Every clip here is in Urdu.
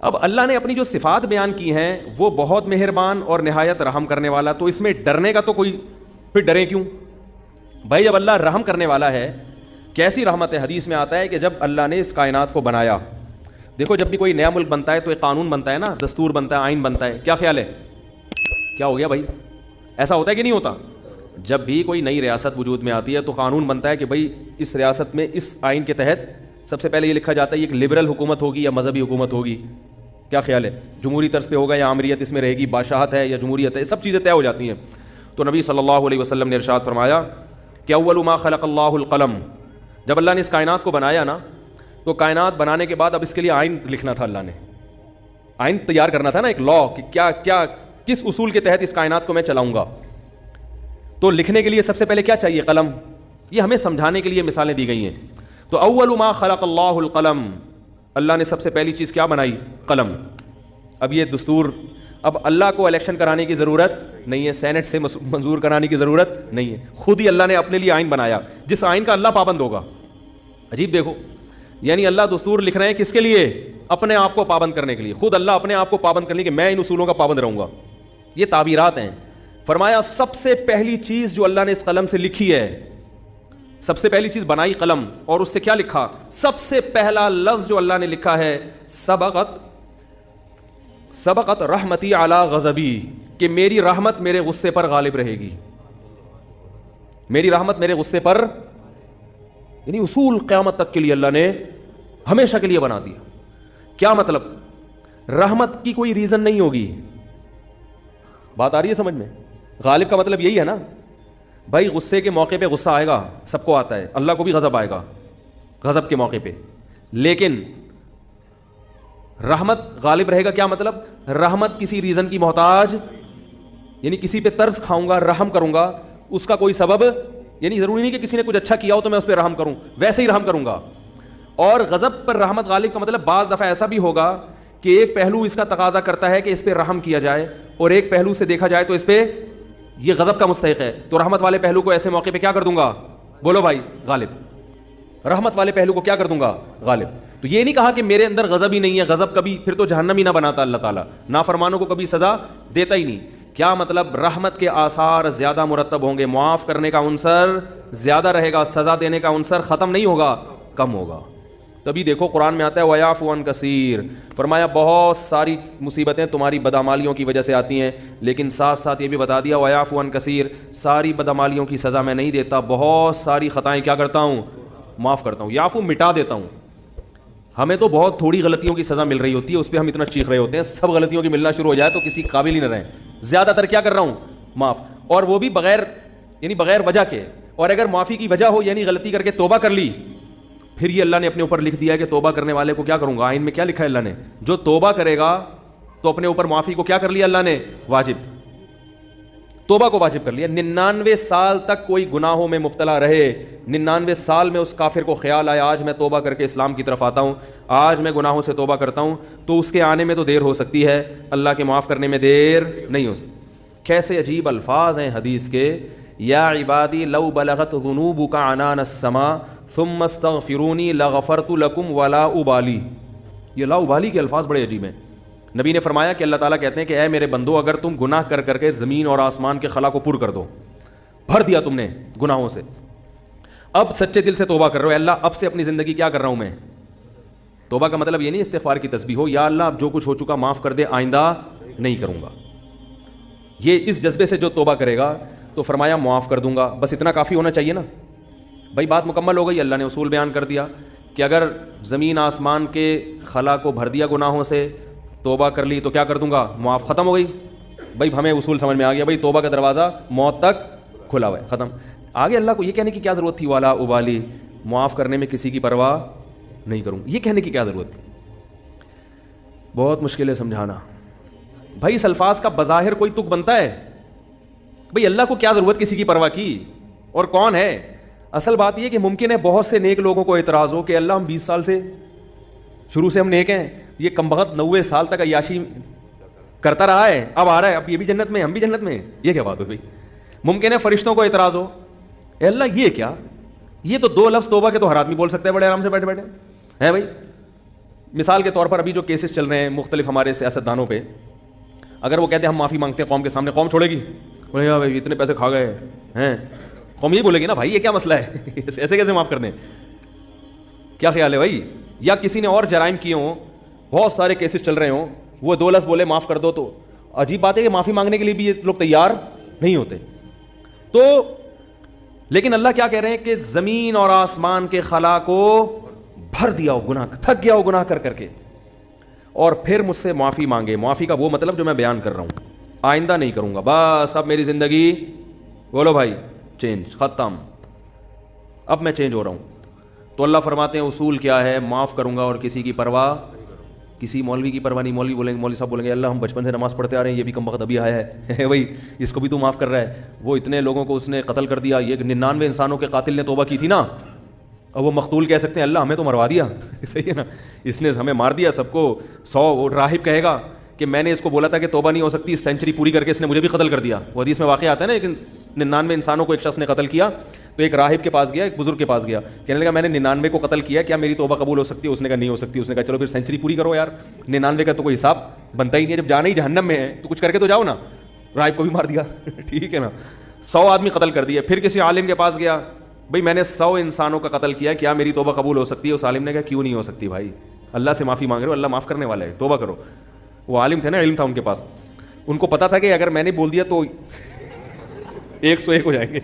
اب اللہ نے اپنی جو صفات بیان کی ہیں وہ بہت مہربان اور نہایت رحم کرنے والا, تو اس میں ڈرنے کا تو کوئی, پھر ڈریں کیوں بھائی جب اللہ رحم کرنے والا ہے. کیسی رحمت ہے؟ حدیث میں آتا ہے کہ جب اللہ نے اس کائنات کو بنایا, دیکھو جب بھی کوئی نیا ملک بنتا ہے تو ایک قانون بنتا ہے نا, دستور بنتا ہے, آئین بنتا ہے, کیا خیال ہے کیا ہو گیا بھائی؟ ایسا ہوتا ہے کہ نہیں ہوتا؟ جب بھی کوئی نئی ریاست وجود میں آتی ہے تو قانون بنتا ہے کہ بھائی اس ریاست میں اس آئین کے تحت سب سے پہلے یہ لکھا جاتا ہے یہ ایک لبرل حکومت ہوگی یا مذہبی حکومت ہوگی, کیا خیال ہے, جمہوری طرز پہ ہوگا یا آمریت اس میں رہے گی, بادشاہت ہے یا جمہوریت ہے, سب چیزیں طے ہو جاتی ہیں. تو نبی صلی اللہ علیہ وسلم نے ارشاد فرمایا کہ اول ما خلق اللہ القلم, جب اللہ نے اس کائنات کو بنایا نا تو کائنات بنانے کے بعد اب اس کے لیے آئین لکھنا تھا, اللہ نے آئین تیار کرنا تھا نا, ایک لا کہ کیا کیا کس اصول کے تحت اس کائنات کو میں چلاؤں گا. تو لکھنے کے لیے سب سے پہلے کیا چاہیے؟ قلم. یہ ہمیں سمجھانے کے لیے مثالیں دی گئی ہیں. تو اول ما خلق اللہ القلم, اللہ نے سب سے پہلی چیز کیا بنائی؟ قلم. اب یہ دستور, اب اللہ کو الیکشن کرانے کی ضرورت نہیں ہے, سینٹ سے منظور کرانے کی ضرورت نہیں ہے, خود ہی اللہ نے اپنے لیے آئین بنایا جس آئین کا اللہ پابند ہوگا. عجیب دیکھو, یعنی اللہ دستور لکھ رہے ہیں کس کے لیے؟ اپنے آپ کو پابند کرنے کے لیے. خود اللہ اپنے آپ کو پابند کرنے کے لیے کہ میں ان اصولوں کا پابند رہوں گا. یہ تعبیرات ہیں. فرمایا سب سے پہلی چیز جو اللہ نے اس قلم سے لکھی ہے, سب سے پہلی چیز بنائی قلم, اور اس سے کیا لکھا؟ سب سے پہلا لفظ جو اللہ نے لکھا ہے سبقت رحمتی علی غضبی, کہ میری رحمت میرے غصے پر غالب رہے گی. میری رحمت میرے غصے پر, یعنی اصول قیامت تک کے لیے اللہ نے ہمیشہ کے لیے بنا دیا. کیا مطلب؟ رحمت کی کوئی ریزن نہیں ہوگی. بات آ رہی ہے سمجھ میں؟ غالب کا مطلب یہی ہے نا بھائی, غصے کے موقع پہ غصہ آئے گا, سب کو آتا ہے, اللہ کو بھی غضب آئے گا غضب کے موقع پہ, لیکن رحمت غالب رہے گا. کیا مطلب؟ رحمت کسی ریزن کی محتاج, یعنی کسی پہ ترس کھاؤں گا, رحم کروں گا, اس کا کوئی سبب, یعنی ضروری نہیں کہ کسی نے کچھ اچھا کیا ہو تو میں اس پہ رحم کروں, ویسے ہی رحم کروں گا. اور غضب پر رحمت غالب کا مطلب بعض دفعہ ایسا بھی ہوگا کہ ایک پہلو اس کا تقاضا کرتا ہے کہ اس پہ رحم کیا جائے, اور ایک پہلو سے دیکھا جائے تو اس پہ یہ غضب کا مستحق ہے, تو رحمت والے پہلو کو ایسے موقع پہ کیا کر دوں گا؟ بولو بھائی, غالب. رحمت والے پہلو کو کیا کر دوں گا؟ غالب. تو یہ نہیں کہا کہ میرے اندر غضب ہی نہیں ہے, غضب کبھی پھر تو جہنم ہی نہ بناتا اللہ تعالیٰ, نافرمانوں کو کبھی سزا دیتا ہی نہیں. کیا مطلب؟ رحمت کے آثار زیادہ مرتب ہوں گے, معاف کرنے کا عنصر زیادہ رہے گا, سزا دینے کا عنصر ختم نہیں ہوگا, کم ہوگا. تبھی دیکھو قرآن میں آتا ہے وَيَعْفُو عَنْ كَثِيرٍ, فرمایا بہت ساری مصیبتیں تمہاری بدعمالیوں کی وجہ سے آتی ہیں, لیکن ساتھ ساتھ یہ بھی بتا دیا وَيَعْفُو عَنْ كَثِيرٍ, ساری بدعمالیوں کی سزا میں نہیں دیتا, بہت ساری خطائیں کیا کرتا ہوں؟ معاف کرتا ہوں. یعفو مٹا دیتا ہوں. ہمیں تو بہت تھوڑی غلطیوں کی سزا مل رہی ہوتی ہے, اس پہ ہم اتنا چیخ رہے ہوتے ہیں, سب غلطیوں کی ملنا شروع ہو جائے تو کسی قابل ہی نہ رہیں. زیادہ تر کیا کر رہا ہوں؟ معاف, اور وہ بھی بغیر, یعنی بغیر وجہ کے. اور اگر معافی کی وجہ ہو, یعنی غلطی کر کے توبہ کر لی, پھر یہ اللہ نے اپنے اوپر لکھ دیا ہے کہ توبہ کرنے والے کو کیا کروں گا؟ آئین میں کیا لکھا ہے اللہ نے؟ جو توبہ کرے گا تو اپنے اوپر معافی کو کیا کر لیا اللہ نے؟ واجب, توبہ کو واجب کر لیا. 99 سال تک کوئی گناہوں میں مبتلا رہے, 99 سال میں اس کافر کو خیال آیا آج میں توبہ کر کے اسلام کی طرف آتا ہوں, آج میں گناہوں سے توبہ کرتا ہوں, تو اس کے آنے میں تو دیر ہو سکتی ہے, اللہ کے معاف کرنے میں دیر نہیں ہو سکتی. کیسے عجیب الفاظ ہیں حدیث کے, یا عبادی لو بلغت ذنوبک عنان السماء ثم استغفرونی لغفرت لکم ولا ابالی. یہ لا ابالی کے الفاظ بڑے عجیب ہیں. نبی نے فرمایا کہ اللہ تعالیٰ کہتے ہیں کہ اے میرے بندو, اگر تم گناہ کر کر کے زمین اور آسمان کے خلا کو پر کر دو, بھر دیا تم نے گناہوں سے, اب سچے دل سے توبہ کر رہے ہو, اللہ اب سے اپنی زندگی کیا کر رہا ہوں میں؟ توبہ کا مطلب یہ نہیں استغفار کی تسبیح ہو, یا اللہ اب جو کچھ ہو چکا معاف کر دے, آئندہ نہیں کروں گا. یہ اس جذبے سے جو توبہ کرے گا تو فرمایا معاف کر دوں گا. بس اتنا کافی ہونا چاہیے نا بھائی, بات مکمل ہو گئی. اللہ نے اصول بیان کر دیا کہ اگر زمین آسمان کے خلا کو بھر دیا گناہوں سے, توبہ کر لی تو کیا کر دوں گا؟ معاف. ختم ہو گئی بھائی, ہمیں اصول سمجھ میں آ گیا بھائی, توبہ کا دروازہ موت تک کھلا ہوا ہے, ختم. آگے اللہ کو یہ کہنے کی کیا ضرورت تھی والا ابالی, معاف کرنے میں کسی کی پرواہ نہیں کروں, یہ کہنے کی کیا ضرورت تھی؟ بہت مشکل ہے سمجھانا بھائی. اس الفاظ کا بظاہر کوئی تک بنتا ہے بھائی, اللہ کو کیا ضرورت کسی کی پرواہ کی, اور کون ہے؟ اصل بات یہ کہ ممکن ہے بہت سے نیک لوگوں کو اعتراض ہو کہ اللہ ہم 20 سال سے شروع سے ہم نیک ہیں, یہ کمبخت 90 سال تک عیاشی کرتا رہا ہے, اب آ رہا ہے, اب یہ بھی جنت میں, ہم بھی جنت میں, یہ کیا بات ہو بھائی؟ ممکن ہے فرشتوں کو اعتراض ہو, اے اللہ یہ کیا, یہ تو 2 لفظ توبہ کے تو ہر آدمی بول سکتا ہے بڑے آرام سے بیٹھے بیٹھے ہیں بھائی, مثال کے طور پر ابھی جو کیسز چل رہے ہیں مختلف ہمارے سیاستدانوں پہ، اگر وہ کہتے ہیں ہم معافی مانگتے ہیں قوم کے سامنے، قوم چھوڑے گی؟ بولے گا بھائی اتنے پیسے کھا گئے ہیں، قوم یہی بولے گی نا بھائی یہ کیا مسئلہ ہے ایسے کیسے معاف کر دیں؟ کیا خیال ہے بھائی؟ یا کسی نے اور جرائم کیے ہوں، بہت سارے کیسز چل رہے ہوں، وہ 2 لفظ بولے معاف کر دو، تو عجیب بات ہے کہ معافی مانگنے کے لیے بھی یہ لوگ تیار نہیں ہوتے. تو لیکن اللہ کیا کہہ رہے ہیں کہ زمین اور آسمان کے خلا کو بھر دیا ہو گناہ، تھک گیا ہو گناہ کر کر کے، اور پھر مجھ سے معافی مانگے. معافی کا وہ مطلب جو میں بیان کر رہا ہوں، آئندہ نہیں کروں گا، بس اب میری زندگی بولو بھائی چینج، ختم، اب میں چینج ہو رہا ہوں. تو اللہ فرماتے ہیں اصول کیا ہے؟ معاف کروں گا اور کسی کی پرواہ، کسی مولوی کی پرواہ نہیں. مولوی بولیں گے، مولوی صاحب بولیں گے اللہ ہم بچپن سے نماز پڑھتے آ رہے ہیں، یہ بھی کم وقت ابھی آیا ہے بھائی اس کو بھی تو معاف کر رہا ہے، وہ اتنے لوگوں کو اس نے قتل کر دیا، یہ 99 انسانوں کے قاتل نے توبہ کی تھی نا، اور وہ مقتول کہہ سکتے ہیں اللہ ہمیں تو مروا دیا صحیح ہے نا، اس نے ہمیں مار دیا سب کو. 100 راہب کہے گا کہ میں نے اس کو بولا تھا کہ توبہ نہیں ہو سکتی، سینچری پوری کر کے اس نے مجھے بھی قتل کر دیا. وہ حدیث میں واقعہ آتا ہے نا، لیکن 99 انسانوں کو ایک شخص نے قتل کیا، تو ایک راہب کے پاس گیا، ایک بزرگ کے پاس گیا، کہنے لگا میں نے 99 کو قتل کیا، کیا میری توبہ قبول ہو سکتی ہے؟ اس نے کہا نہیں ہو سکتی. اس نے کہا چلو پھر سینچری پوری کرو یار، 99 کا تو کوئی حساب بنتا ہی نہیں ہے، جب جانا ہی جہنم میں ہے تو کچھ کر کے تو جاؤ نا. راہب کو بھی مار دیا ٹھیک ہے نا، 100 آدمی قتل کر دیے. پھر کسی عالم کے پاس گیا، بھائی میں نے 100 انسانوں کا قتل کیا، کیا میری توبہ قبول ہو سکتی ہے؟ اس عالم نے کہا کیوں نہیں ہو سکتی بھائی، اللہ سے معافی مانگ رہے ہو، اللہ معاف کرنے والا ہے، توبہ کرو. وہ عالم تھے نا، علم تھا ان کے پاس، ان کو پتا تھا کہ اگر میں نے بول دیا تو 101 ہو جائیں گے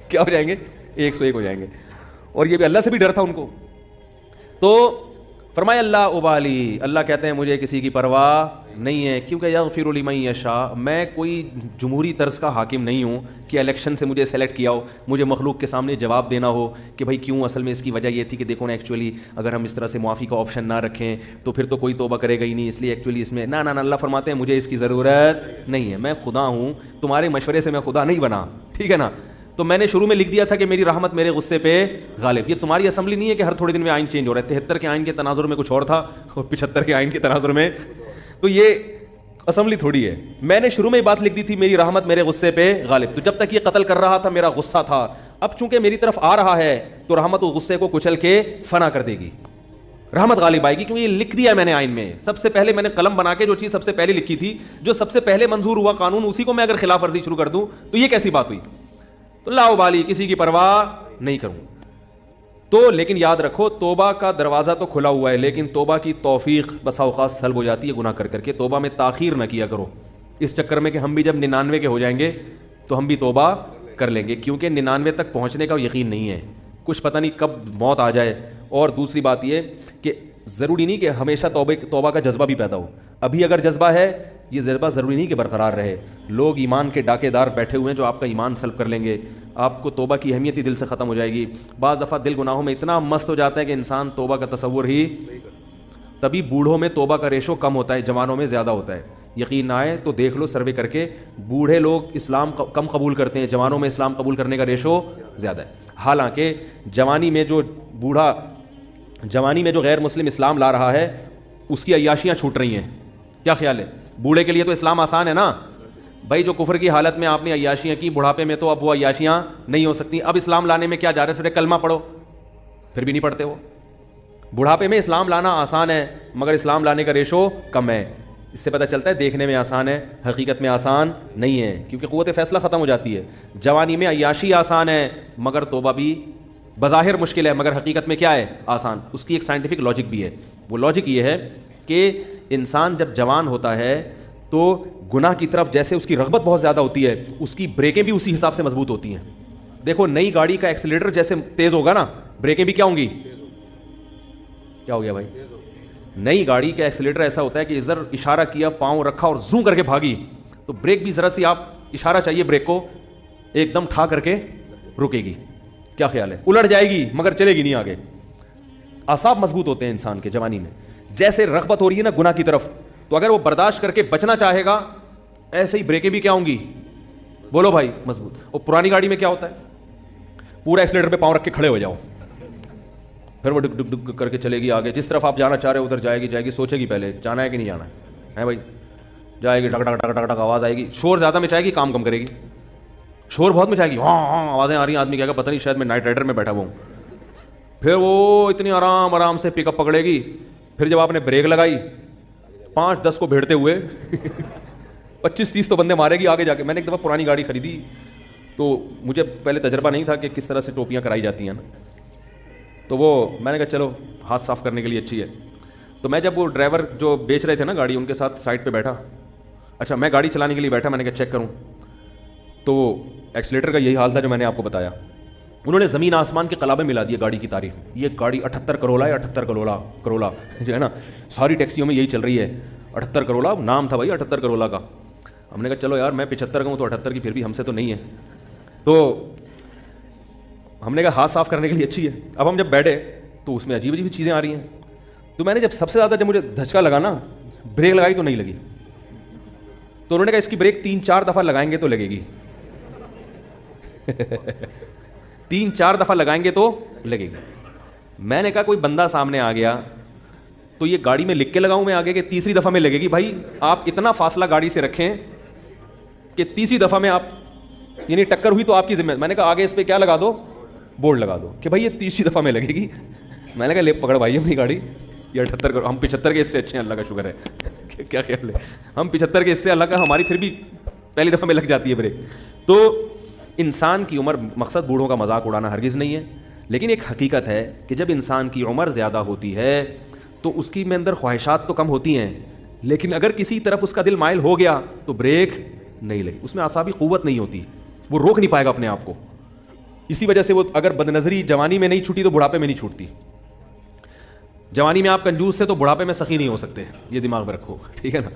کیا ہو جائیں گے؟ 101 ہو جائیں گے. اور یہ بھی اللہ سے بھی ڈر تھا ان کو. تو فرمایا اللہ ابالی، اللہ کہتے ہیں مجھے کسی کی پرواہ نہیں ہے، کیونکہ یغفر لمن یشاء، میں کوئی جمہوری طرز کا حاکم نہیں ہوں کہ الیکشن سے مجھے سلیکٹ کیا ہو، مجھے مخلوق کے سامنے جواب دینا ہو کہ بھائی کیوں. اصل میں اس کی وجہ یہ تھی کہ دیکھو نا ایکچولی اگر ہم اس طرح سے معافی کا آپشن نہ رکھیں تو پھر تو کوئی توبہ کرے گا ہی نہیں، اس لیے ایکچولی اس میں نہ اللہ فرماتے ہیں مجھے اس کی ضرورت نہیں ہے، میں خدا ہوں، تمہارے مشورے سے میں خدا نہیں بنا، ٹھیک ہے نا. تو میں نے شروع میں لکھ دیا تھا کہ میری رحمت میرے غصے پہ غالب. یہ تمہاری اسمبلی نہیں ہے کہ ہر تھوڑے دن میں آئین چینج ہو رہا ہے. 73 کے آئین کے تناظر میں کچھ اور تھا اور 75 کے آئین کے تناظر میں، تو یہ اسمبلی تھوڑی ہے. میں نے شروع میں بات لکھ دی تھی میری رحمت میرے غصے پہ غالب. تو جب تک یہ قتل کر رہا تھا میرا غصہ تھا، اب چونکہ میری طرف آ رہا ہے تو رحمت و غصے کو کچل کے فنا کر دے گی، رحمت غالب آئے گی، کیونکہ یہ لکھ دیا ہے میں نے آئین میں. سب سے پہلے میں نے قلم بنا کے جو چیز سب سے پہلے لکھی تھی، جو سب سے پہلے منظور ہوا قانون، اسی کو میں اگر خلاف ورزی شروع کر دوں تو یہ کیسی بات ہوئی؟ تو لا ابالی، کسی کی پرواہ نہیں کروں. تو لیکن یاد رکھو توبہ کا دروازہ تو کھلا ہوا ہے، لیکن توبہ کی توفیق بسا اوقات سلب ہو جاتی ہے گناہ کر کر کے. توبہ میں تاخیر نہ کیا کرو اس چکر میں کہ ہم بھی جب 99 کے ہو جائیں گے تو ہم بھی توبہ کر لیں گے، کیونکہ 99 تک پہنچنے کا یقین نہیں ہے، کچھ پتہ نہیں کب موت آ جائے. اور دوسری بات یہ کہ ضروری نہیں کہ ہمیشہ توبہ کا جذبہ بھی پیدا ہو. ابھی اگر جذبہ ہے، یہ جذبہ ضروری نہیں کہ برقرار رہے. لوگ ایمان کے ڈاکے دار بیٹھے ہوئے ہیں جو آپ کا ایمان سلب کر لیں گے، آپ کو توبہ کی اہمیت ہی دل سے ختم ہو جائے گی. بعض دفعہ دل گناہوں میں اتنا مست ہو جاتا ہے کہ انسان توبہ کا تصور ہی، تبھی بوڑھوں میں توبہ کا ریشو کم ہوتا ہے، جوانوں میں زیادہ ہوتا ہے. یقین نہ آئے تو دیکھ لو سروے کر کے، بوڑھے لوگ اسلام کم قبول کرتے ہیں، جوانوں میں اسلام قبول کرنے کا ریشو زیادہ ہے. حالانکہ جوانی میں جو غیر مسلم اسلام لا رہا ہے اس کی عیاشیاں چھوٹ رہی ہیں. کیا خیال ہے؟ بوڑھے کے لیے تو اسلام آسان ہے نا بھائی، جو کفر کی حالت میں آپ نے عیاشیاں کی، بڑھاپے میں تو اب وہ عیاشیاں نہیں ہو سکتی. اب اسلام لانے میں کیا جا رہا ہے؟ صرف کلمہ پڑھو، پھر بھی نہیں پڑھتے ہو. بڑھاپے میں اسلام لانا آسان ہے مگر اسلام لانے کا ریشو کم ہے. اس سے پتہ چلتا ہے دیکھنے میں آسان ہے، حقیقت میں آسان نہیں ہے، کیونکہ قوت فیصلہ ختم ہو جاتی ہے. جوانی میں عیاشی آسان ہے مگر توبہ بھی بظاہر مشکل ہے، مگر حقیقت میں کیا ہے؟ آسان. اس کی ایک سائنٹیفک لاجک بھی ہے. وہ لاجک یہ ہے کہ انسان جب جوان ہوتا ہے تو گناہ کی طرف جیسے اس کی رغبت بہت زیادہ ہوتی ہے، اس کی بریکیں بھی اسی حساب سے مضبوط ہوتی ہیں. دیکھو نئی گاڑی کا ایکسیلیٹر جیسے تیز ہوگا نا، بریکیں بھی کیا ہوں گی؟ کیا ہو گیا بھائی؟ نئی گاڑی کا ایکسیلیٹر ایسا ہوتا ہے کہ ادھر اشارہ کیا، پاؤں رکھا اور زوں کر کے بھاگی، تو بریک بھی ذرا سی آپ اشارہ چاہیے بریک کو، ایک دم ٹھا کر کے رکے گی. کیا خیال ہے؟ الٹ جائے گی مگر چلے گی نہیں آگے. اعصاب مضبوط ہوتے ہیں انسان کے جوانی میں. جیسے رغبت ہو رہی ہے نا گناہ کی طرف، تو اگر وہ برداشت کر کے بچنا چاہے گا، ایسے ہی بریکیں بھی کیا ہوں گی؟ بولو بھائی مضبوط. اور پرانی گاڑی میں کیا ہوتا ہے؟ پورا ایکسیلیٹر پہ پاؤں رکھ کے کھڑے ہو جاؤ، پھر وہ ڈگ ڈگ ڈگ کر کے چلے گی آگے. جس طرف آپ جانا چاہ رہے ہو ادھر جائے گی، سوچے گی پہلے جانا ہے کہ نہیں جانا ہے بھائی. جائے گی، ڈگ ڈگ ڈگ ڈگ ڈگ آواز آئے گی، شور زیادہ مچائے گی، کام کم کرے گی. شور بہت مچائے گی، ہاں ہاں آوازیں آ رہی ہیں، آدمی کہے گا پتہ نہیں شاید میں نائٹ رائڈر میں بیٹھا ہوا ہوں. پھر وہ اتنی آرام سے پک اپ پکڑے گی پھر جب آپ نے بریک لگائی 5-10 کو بھیڑتے ہوئے 25-30 تو بندے مارے گی آگے جا کے. میں نے ایک دفعہ پرانی گاڑی خریدی تو مجھے پہلے تجربہ نہیں تھا کہ کس طرح سے ٹوپیاں کرائی جاتی ہیں نا, تو وہ میں نے کہا چلو ہاتھ صاف کرنے کے لیے اچھی ہے. تو میں جب وہ ڈرائیور جو بیچ رہے تھے نا گاڑی, ان کے ساتھ سائڈ پہ بیٹھا, اچھا میں گاڑی چلانے کے لیے بیٹھا, میں نے کہا چیک کروں, تو ایکسیلیٹر کا یہی حال تھا جو میں نے آپ کو بتایا. انہوں نے زمین آسمان کے قلابے ملا دیے گاڑی کی تعریف. یہ گاڑی 78 کرولا ہے, 78 کرولا جو ہے نا, ساری ٹیکسیوں میں یہی چل رہی ہے 78 کرولا, نام تھا بھائی 78 کرولا کا. ہم نے کہا چلو یار میں 75 کا ہوں تو 78 کی پھر بھی ہم سے تو نہیں ہے. تو ہم نے کہا ہاتھ صاف کرنے کے لیے اچھی ہے. اب ہم جب بیٹھے تو اس میں عجیب عجیب چیزیں آ رہی ہیں. تو میں نے جب سب سے زیادہ جب مجھے دھچکا لگا نا, بریک لگائی تو نہیں لگی. تو انہوں نے کہا اس کی بریک 3-4 دفعہ لگائیں گے تو لگے گی 3-4 دفعہ لگائیں گے تو لگے گی. میں نے کہا کوئی بندہ سامنے آ گیا تو یہ گاڑی میں لکھ کے لگاؤں میں آگے کہ تیسری دفعہ میں لگے گی. بھائی آپ اتنا فاصلہ گاڑی سے رکھیں کہ تیسری دفعہ میں آپ یعنی ٹکر ہوئی تو آپ کی ذمہ. میں نے کہا آگے اس پہ کیا لگا دو, بورڈ لگا دو کہ بھائی یہ تیسری دفعہ میں لگے گی. میں نے کہا لے پکڑ بھائی اپنی گاڑی, یہ 78 کرو, ہم 75 کے اس سے اچھے ہیں, اللہ کا شکر ہے. کیا خیال ہے, ہم 75 کے اس سے, اللہ کا ہماری پھر بھی پہلی دفعہ میں لگ جاتی ہے بریک. تو انسان کی عمر, مقصد بوڑھوں کا مذاق اڑانا ہرگز نہیں ہے, لیکن ایک حقیقت ہے کہ جب انسان کی عمر زیادہ ہوتی ہے تو اس کی میں اندر خواہشات تو کم ہوتی ہیں, لیکن اگر کسی طرف اس کا دل مائل ہو گیا تو بریک نہیں لگی. اس میں اعصابی قوت نہیں ہوتی, وہ روک نہیں پائے گا اپنے آپ کو. اسی وجہ سے وہ اگر بدنظری جوانی میں نہیں چھوٹی تو بڑھاپے میں نہیں چھوٹتی. جوانی میں آپ کنجوس سے تو بڑھاپے میں سخی نہیں ہو سکتے, یہ دماغ میں رکھو, ٹھیک ہے نا.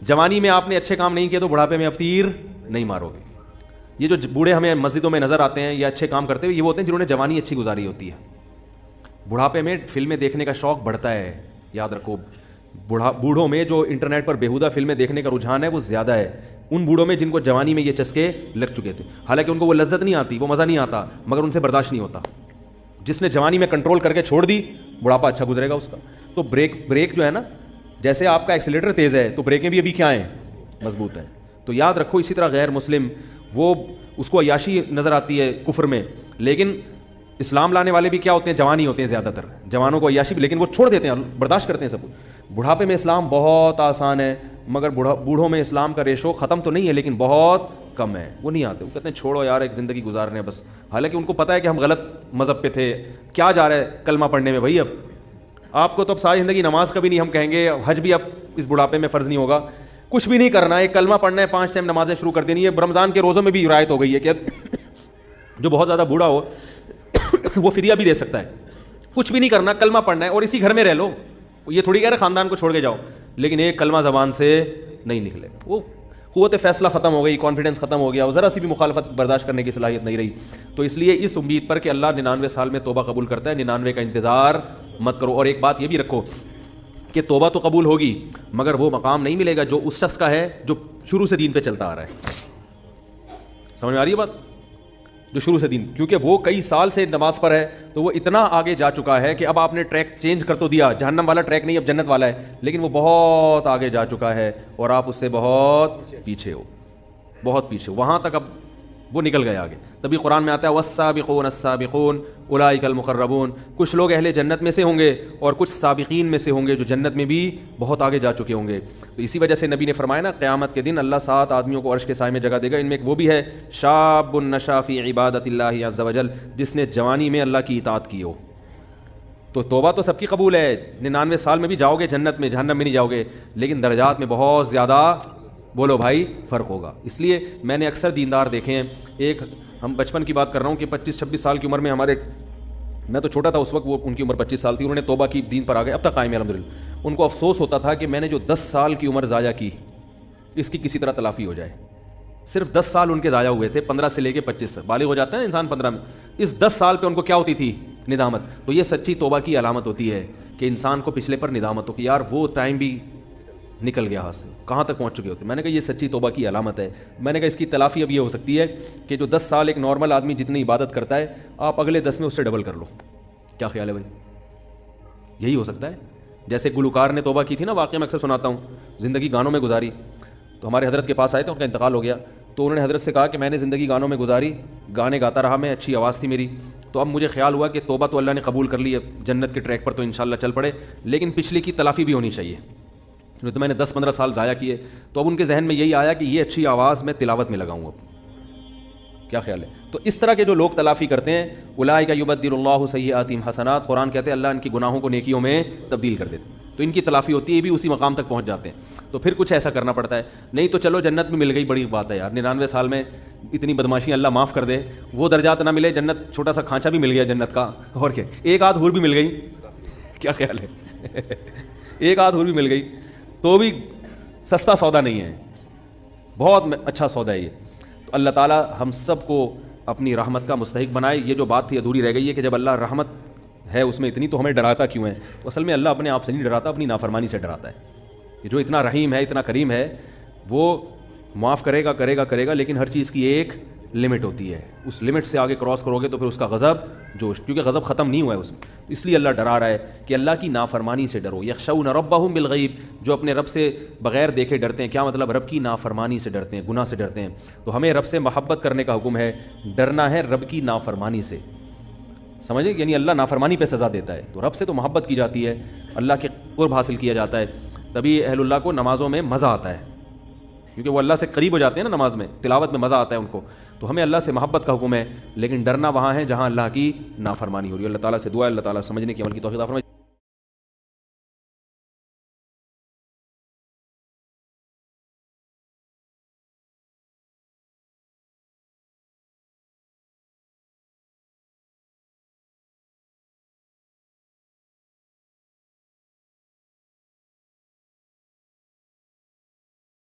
جوانی میں آپ نے اچھے کام نہیں کیے تو بڑھاپے میں آپ تیر نہیں مارو گے. یہ جو بوڑھے ہمیں مسجدوں میں نظر آتے ہیں یا اچھے کام کرتے ہوئے, یہ وہ ہوتے ہیں جنہوں نے جوانی اچھی گزاری ہوتی ہے. بڑھاپے میں فلمیں دیکھنے کا شوق بڑھتا ہے, یاد رکھو. بوڑھوں میں جو انٹرنیٹ پر بیہودہ فلمیں دیکھنے کا رجحان ہے وہ زیادہ ہے ان بوڑھوں میں جن کو جوانی میں یہ چسکے لگ چکے تھے. حالانکہ ان کو وہ لذت نہیں آتی, وہ مزہ نہیں آتا, مگر ان سے برداشت نہیں ہوتا. جس نے جوانی میں کنٹرول کر کے چھوڑ دی, بڑھاپا اچھا گزرے گا اس کا. تو بریک جو ہے نا, جیسے آپ کا ایکسیلیٹر تیز ہے تو بریکیں بھی ابھی کیا ہیں, مضبوط ہیں. تو یاد رکھو, اسی طرح غیر مسلم وہ اس کو عیاشی نظر آتی ہے کفر میں, لیکن اسلام لانے والے بھی کیا ہوتے ہیں, جوان ہی ہوتے ہیں زیادہ تر. جوانوں کو عیاشی بھی, لیکن وہ چھوڑ دیتے ہیں, برداشت کرتے ہیں سب. بڑھاپے میں اسلام بہت آسان ہے, مگر بوڑھوں میں اسلام کا ریشو ختم تو نہیں ہے لیکن بہت کم ہے. وہ نہیں آتے, وہ کہتے ہیں چھوڑو یار ایک زندگی گزارنے بس. حالانکہ ان کو پتہ ہے کہ ہم غلط مذہب پہ تھے, کیا جا رہا ہے کلمہ پڑھنے میں بھائی. اب آپ کو تو اب ساری زندگی نماز کا بھی نہیں, ہم کہیں گے حج بھی اب اس بڑھاپے میں فرض نہیں ہوگا, کچھ بھی نہیں کرنا ہے, ایک کلمہ پڑھنا ہے, 5 ٹائم نمازیں شروع کر دینی ہے. رمضان کے روزوں میں بھی رعایت ہو گئی ہے کہ جو بہت زیادہ بوڑھا ہو وہ فدیہ بھی دے سکتا ہے. کچھ بھی نہیں کرنا, کلمہ پڑھنا ہے اور اسی گھر میں رہ لو. یہ تھوڑی کہہ رہے خاندان کو چھوڑ کے جاؤ, لیکن ایک کلمہ زبان سے نہیں نکلے. وہ قوت فیصلہ ختم ہو گئی, کانفیڈنس ختم ہو گیا, اور ذرا سی بھی مخالفت برداشت کرنے کی صلاحیت نہیں رہی. تو اس لیے اس امید پر کہ اللہ 99 سال میں توبہ قبول کرتا ہے, 99 کا انتظار مت کرو. اور ایک بات یہ بھی رکھو کہ توبہ تو قبول ہوگی, مگر وہ مقام نہیں ملے گا جو اس شخص کا ہے جو شروع سے دین پہ چلتا آ رہا ہے. سمجھ میں آ رہی ہے بات, جو شروع سے دین, کیونکہ وہ کئی سال سے نماز پر ہے تو وہ اتنا آگے جا چکا ہے کہ اب آپ نے ٹریک چینج کر تو دیا, جہنم والا ٹریک نہیں اب جنت والا ہے, لیکن وہ بہت آگے جا چکا ہے اور آپ اس سے بہت پیچھے ہو, بہت پیچھے. وہاں تک اب وہ نکل گئے آگے. تبھی قرآن میں آتا ہے والسابقون السابقون اولئک المقربون. کچھ لوگ اہل جنت میں سے ہوں گے اور کچھ سابقین میں سے ہوں گے جو جنت میں بھی بہت آگے جا چکے ہوں گے. تو اسی وجہ سے نبی نے فرمایا نا, قیامت کے دن اللہ 7 آدمیوں کو عرش کے سائے میں جگہ دے گا. ان میں ایک وہ بھی ہے شاب نشا فی عبادت اللہ عز وجل, جس نے جوانی میں اللہ کی اطاعت کی ہو. تو توبہ تو سب کی قبول ہے, 99 سال میں بھی جاؤ گے جنت میں, جہنم میں نہیں جاؤ گے, لیکن درجات میں بہت زیادہ بولو بھائی فرق ہوگا. اس لیے میں نے اکثر دیندار دیکھے ہیں, ایک ہم بچپن کی بات کر رہا ہوں کہ 25-26 سال کی عمر میں ہمارے, میں تو چھوٹا تھا اس وقت, وہ ان کی عمر 25 سال تھی, انہوں نے توبہ کی, دین پر آ گئے, اب تک قائم ہے الحمدللہ. ان کو افسوس ہوتا تھا کہ میں نے جو 10 سال کی عمر ضائع کی اس کی کسی طرح تلافی ہو جائے. صرف 10 سال ان کے ضائع ہوئے تھے, 15 سے لے کے 25 سے بالغ ہو جاتا ہے انسان 15 میں. اس 10 سال پہ ان کو کیا ہوتی تھی, ندامت. تو یہ سچی توبہ کی علامت ہوتی ہے کہ انسان کو پچھلے پر ندامت ہو کہ یار وہ ٹائم بھی نکل گیا ہاتھ سے, کہاں تک پہنچ چکے ہوتے. میں نے کہا یہ سچی توبہ کی علامت ہے. میں نے کہا اس کی تلافی اب یہ ہو سکتی ہے کہ جو 10 سال ایک نارمل آدمی جتنی عبادت کرتا ہے, آپ اگلے 10 میں اس سے ڈبل کر لو. کیا خیال ہے بھائی, یہی ہو سکتا ہے. جیسے گلوکار نے توبہ کی تھی نا, واقعہ میں اکثر سناتا ہوں, زندگی گانوں میں گزاری. تو ہمارے حضرت کے پاس آئے تھے, ان کا انتقال ہو گیا, تو انہوں نے حضرت سے کہا کہ میں نے زندگی گانوں میں گزاری, گانے گاتا رہا میں, اچھی آواز تھی میری, تو اب مجھے خیال ہوا کہ توبہ تو اللہ نے قبول کر لی ہے, جنت کے ٹریک پر تو انشاءاللہ چل پڑے, لیکن پچھلی کی تلافی بھی ہونی چاہیے. تو میں نے 10-15 سال ضائع کیے, تو اب ان کے ذہن میں یہی آیا کہ یہ اچھی آواز میں تلاوت میں لگاؤں. اب کیا خیال ہے؟ تو اس طرح کے جو لوگ تلافی کرتے ہیں, اولئک یبدل اللہ سیئاتہم حسنات, قرآن کہتے ہیں اللہ ان کی گناہوں کو نیکیوں میں تبدیل کر دیتے, تو ان کی تلافی ہوتی ہے, یہ بھی اسی مقام تک پہنچ جاتے ہیں. تو پھر کچھ ایسا کرنا پڑتا ہے, نہیں تو چلو جنت میں مل گئی, بڑی بات ہے یار, 99 سال میں اتنی بدماشی اللہ معاف کر دے, وہ درجات نہ ملے, جنت چھوٹا سا کھانچا بھی مل گیا جنت کا, اور کیا, ایک آدھ حور بھی مل گئی, کیا خیال ہے؟ ایک آدھ حور بھی مل گئی تو بھی سستا سودا نہیں ہے, بہت اچھا سودا ہے یہ. تو اللہ تعالیٰ ہم سب کو اپنی رحمت کا مستحق بنائے. یہ جو بات تھی ادھوری رہ گئی ہے کہ جب اللہ رحمت ہے اس میں اتنی, تو ہمیں ڈراتا کیوں ہے؟ تو اصل میں اللہ اپنے آپ سے نہیں ڈراتا, اپنی نافرمانی سے ڈراتا ہے, کہ جو اتنا رحیم ہے, اتنا کریم ہے, وہ معاف کرے گا, لیکن ہر چیز کی ایک لمٹ ہوتی ہے. اس لمٹ سے آگے کراس کرو گے تو پھر اس کا غضب جوش, کیونکہ غضب ختم نہیں ہوا ہے اس میں, اس لیے اللہ ڈرا رہا ہے کہ اللہ کی نافرمانی سے ڈرو. یخشون ربہم بالغیب, جو اپنے رب سے بغیر دیکھے ڈرتے ہیں. کیا مطلب؟ رب کی نافرمانی سے ڈرتے ہیں, گناہ سے ڈرتے ہیں. تو ہمیں رب سے محبت کرنے کا حکم ہے, ڈرنا ہے رب کی نافرمانی سے. سمجھے؟ یعنی اللہ نافرمانی پہ سزا دیتا ہے, تو رب سے تو محبت کی جاتی ہے, اللہ کے قرب حاصل کیا جاتا ہے. تبھی اہل اللہ کو نمازوں میں مزہ آتا ہے, کیونکہ وہ اللہ سے قریب ہو جاتے ہیں نا, نماز میں تلاوت میں مزہ آتا ہے ان کو. تو ہمیں اللہ سے محبت کا حکم ہے, لیکن ڈرنا وہاں ہے جہاں اللہ کی نافرمانی ہو رہی ہے. اللہ تعالیٰ سے دعا ہے اللہ تعالیٰ سمجھنے کی, عمل کی توفیق عطا فرمائے.